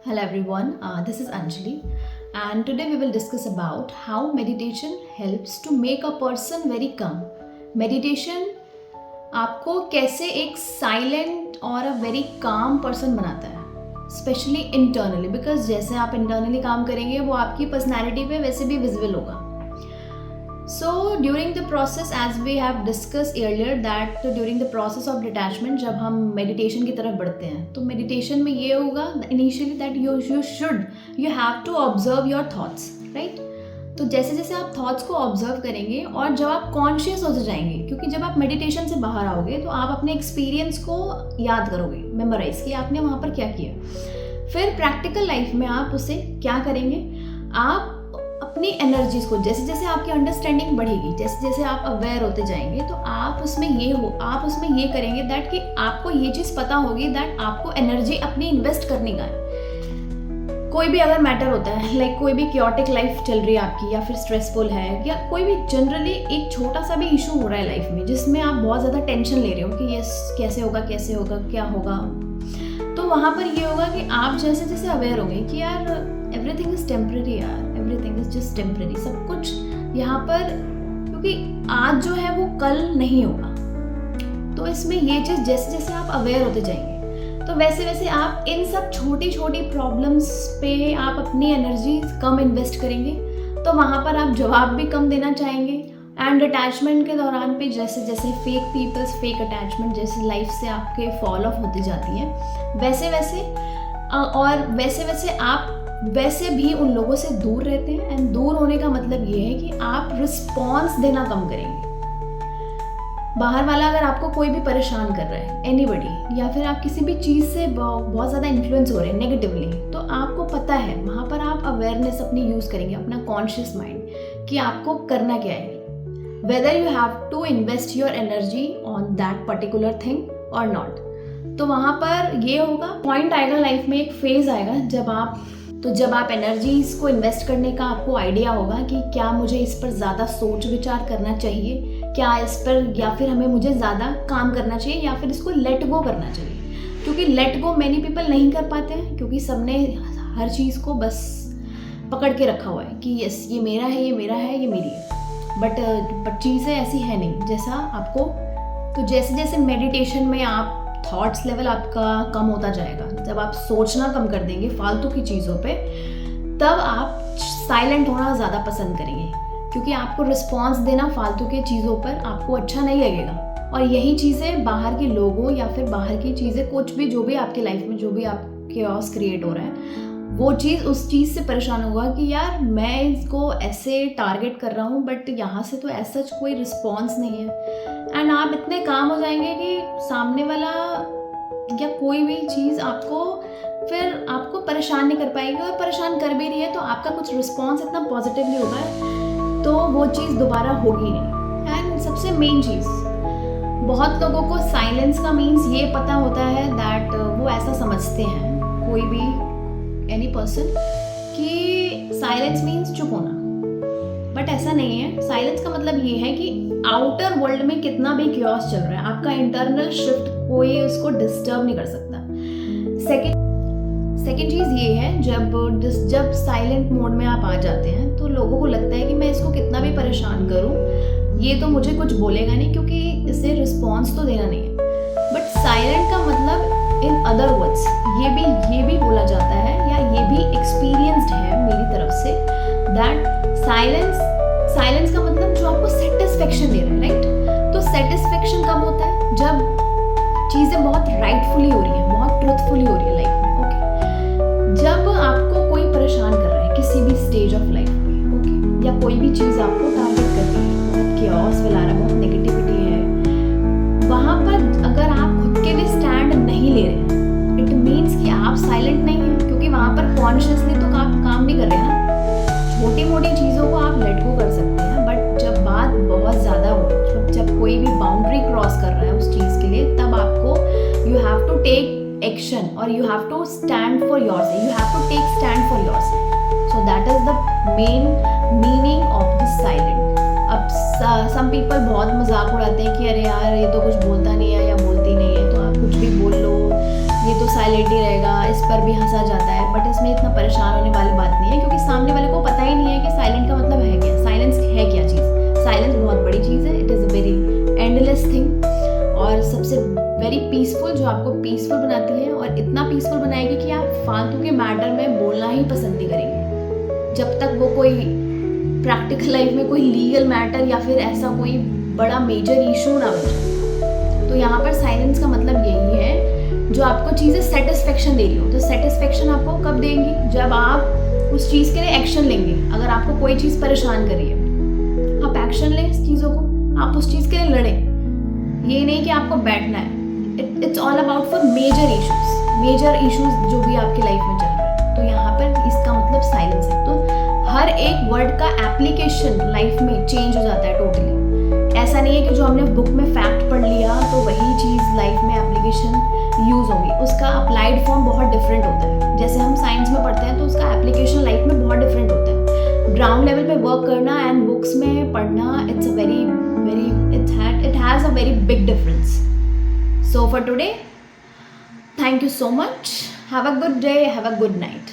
Hello everyone, this is Anjali and today we will discuss about how meditation helps to make a person very calm. Meditation आपको कैसे एक silent और a very calm person बनाता है, specially internally, because जैसे आप internally काम करेंगे वो आपकी पर्सनैलिटी पे वैसे भी विजिबल होगा. So during the process, as we have discussed earlier, that during the process of detachment, जब हम meditation की तरफ बढ़ते हैं तो meditation में ये होगा initially that you have to observe your thoughts, right? तो जैसे जैसे आप थॉट्स को ऑब्जर्व करेंगे और जब आप कॉन्शियस हो जाएंगे, क्योंकि जब आप मेडिटेशन से बाहर आओगे तो आप अपने एक्सपीरियंस को याद करोगे, मेमोराइज कि आपने वहाँ पर क्या किया. फिर प्रैक्टिकल लाइफ में आप उसे क्या करेंगे, आप अपनी एनर्जीज को जैसे जैसे आपकी अंडरस्टैंडिंग बढ़ेगी, जैसे जैसे आप अवेयर होते जाएंगे तो आप उसमें ये करेंगे दैट कि आपको ये चीज़ पता होगी दैट आपको एनर्जी अपनी इन्वेस्ट करने का है. कोई भी अगर मैटर होता है, लाइक कोई भी क्योटिक लाइफ चल रही है आपकी, या फिर स्ट्रेसफुल है, या कोई भी जनरली एक छोटा सा भी इशू हो रहा है लाइफ में जिसमें आप बहुत ज़्यादा टेंशन ले रहे हो कि यस कैसे होगा क्या होगा, तो वहाँ पर ये होगा कि आप जैसे जैसे अवेयर होंगे कि यार एवरीथिंग इज़ टेम्परेरी, यार एवरीथिंग इज़ जस्ट टेम्परेरी, सब कुछ यहाँ पर, क्योंकि आज जो है वो कल नहीं होगा. तो इसमें ये चीज़ जैसे जैसे आप अवेयर होते जाएंगे तो वैसे वैसे आप इन सब छोटी छोटी प्रॉब्लम्स पे आप अपनी एनर्जी कम इन्वेस्ट करेंगे, तो वहाँ पर आप जवाब भी कम देना चाहेंगे. एंड अटैचमेंट के दौरान पे जैसे जैसे फेक अटैचमेंट जैसे लाइफ से आपके फॉल ऑफ होती जाती है, वैसे वैसे आप वैसे भी उन लोगों से दूर रहते हैं. एंड दूर होने का मतलब ये है कि आप रिस्पॉन्स देना कम करेंगे. बाहर वाला अगर आपको कोई भी परेशान कर रहा है, एनीबडी, या फिर आप किसी भी चीज़ से बहुत ज़्यादा इन्फ्लुएंस हो रहे हैं नेगेटिवली, तो आपको पता है वहाँ पर आप अवेयरनेस अपनी यूज़ करेंगे, अपना कॉन्शियस माइंड, कि आपको करना क्या है, whether you have to invest your energy on that particular thing और नॉट. तो वहाँ पर ये होगा, पॉइंट आएगा लाइफ में, एक फेज आएगा जब आप एनर्जीज को इन्वेस्ट करने का आपको आइडिया होगा कि क्या मुझे इस पर ज़्यादा सोच विचार करना चाहिए, क्या इस पर, या फिर मुझे ज़्यादा काम करना चाहिए, या फिर इसको लेट गो करना चाहिए. क्योंकि लेट गो मैनी पीपल नहीं कर पाते हैं, क्योंकि सबने हर चीज़ को बस पकड़ के रखा हुआ है कि यस ये मेरा है, ये मेरी है. बट चीज़ें ऐसी है नहीं जैसा आपको. तो जैसे जैसे मेडिटेशन में आप थॉट्स लेवल आपका कम होता जाएगा, जब आप सोचना कम कर देंगे फालतू की चीज़ों पे, तब आप साइलेंट होना ज़्यादा पसंद करेंगे, क्योंकि आपको रिस्पॉन्स देना फालतू की चीज़ों पर आपको अच्छा नहीं लगेगा. और यही चीज़ें बाहर के लोगों या फिर बाहर की चीज़ें, कुछ भी जो भी आपके लाइफ में जो भी आप केओस क्रिएट हो रहा है, वो चीज़ उस चीज़ से परेशान होगा कि यार मैं इसको ऐसे टारगेट कर रहा हूँ बट यहाँ से तो ऐसा कोई रिस्पॉन्स नहीं है. एंड आप इतने काम हो जाएंगे कि सामने वाला या कोई भी चीज़ आपको परेशान नहीं कर पाएगी, और परेशान कर भी रही है तो आपका कुछ रिस्पॉन्स इतना पॉजिटिवली होगा तो वो चीज़ दोबारा होगी नहीं. एंड सबसे मेन चीज़, बहुत लोगों को साइलेंस का मीन्स ये पता होता है दैट वो ऐसा समझते हैं, कोई भी एनी पर्सन, कि साइलेंस मीन्स चुप होना. बट ऐसा नहीं है. साइलेंस का मतलब ये है कि आउटर वर्ल्ड में कितना भी क्योस चल रहा है, आपका इंटरनल शिफ्ट कोई उसको डिस्टर्ब नहीं कर सकता. सेकेंड चीज़ ये है, जब साइलेंट मोड में आप आ जाते हैं तो लोगों को लगता है कि मैं इसको कितना भी परेशान करूं ये तो मुझे कुछ बोलेगा नहीं, क्योंकि इसे रिस्पॉन्स तो देना नहीं है. बट साइलेंट का मतलब इन अदर वर्ड्स ये भी बोला जाता है, या ये भी एक्सपीरियंस्ड है मेरी तरफ से, दैट साइलेंस का मतलब जो आपको सेटिस्फेक्शन दे रहा है, राइट. तो सेटिस्फेक्शन कब होता है, जब चीज़ें बहुत राइटफुली हो रही हैं, बहुत ट्रुथफुली हो रही है लाइफ में. ओके, जब आपको कोई परेशान कर रहा है किसी भी स्टेज ऑफ लाइफ में, ओके, या कोई भी चीज़ आपको टारगेट कर रही है, बहुत केओस फैला रहा है, बहुत नेगेटिविटी है, वहाँ पर अगर आप खुद के भी स्टैंड नहीं ले रहे हैं, इट मीन्स कि आप साइलेंट नहीं हैं, क्योंकि वहाँ पर कॉन्शियसली तो काम नहीं कर रहे हैं ना. छोटी मोटी चीज़ों को आप लेट गो कर सकते हैं, बट जब बात बहुत ज़्यादा हो, जब कोई भी बाउंड्री क्रॉस कर रहा है उस चीज़ के लिए, तब आपको you have to take action, और you have to stand for yourself, you have to take stand for yourself. So that is the main meaning of the silent. अब सम पीपल बहुत मजाक उड़ाते हैं कि अरे यार ये तो कुछ बोलता नहीं है या बोलती नहीं है, तो आप कुछ भी बोल लो, ये तो साइलेंट ही रहेगा, इस पर भी हंसा जाता है, बट इसमें इतना परेशान होने वाली बात नहीं है, क्योंकि सामने वाले को पता ही नहीं है कि साइलेंट का मतलब है क्या, साइलेंस है क्या चीज़। साइलेंस बहुत बड़ी चीज़ है, it is a very endless thing, और सबसे वेरी पीसफुल, जो आपको पीसफुल बनाती है, और इतना पीसफुल बनाएगी कि आप फालतू के मैटर में बोलना ही पसंद नहीं करेंगे, जब तक वो कोई प्रैक्टिकल लाइफ में कोई लीगल मैटर या फिर ऐसा कोई बड़ा मेजर इशू ना बन जाए। तो यहाँ पर साइलेंस का मतलब यही है, जो आपको चीज़ें सेटिस्फेक्शन दे रही हो, तो सेटिस्फेक्शन आपको कब देंगी, जब आप उस चीज़ के लिए एक्शन लेंगे। अगर आपको कोई चीज़ परेशान कर रही है, आप एक्शन लें इस चीज़ों को, आप उस चीज़ के लिए लड़ें, ये नहीं कि आपको बैठना है। It's all about for major issues जो भी आपकी लाइफ में चल रहे हैं। तो यहाँ पर इसका मतलब साइलेंस है। तो हर एक वर्ड का एप्लीकेशन लाइफ में चेंज हो जाता है टोटली। ऐसा नहीं है कि जो हमने बुक में फैक्ट पढ़ लिया तो वही चीज़ लाइफ में एप्लीकेशन यूज़ होगी, उसका अप्लाइड फॉर्म बहुत डिफरेंट होता है। जैसे हम साइंस में पढ़ते हैं तो उसका एप्लीकेशन लाइफ में बहुत डिफरेंट होता है। ग्राउंड लेवल पे वर्क करना एंड बुक्स में पढ़ना, it's a very it has a very big difference. So for today, thank you so much. Have a good day, have a good night.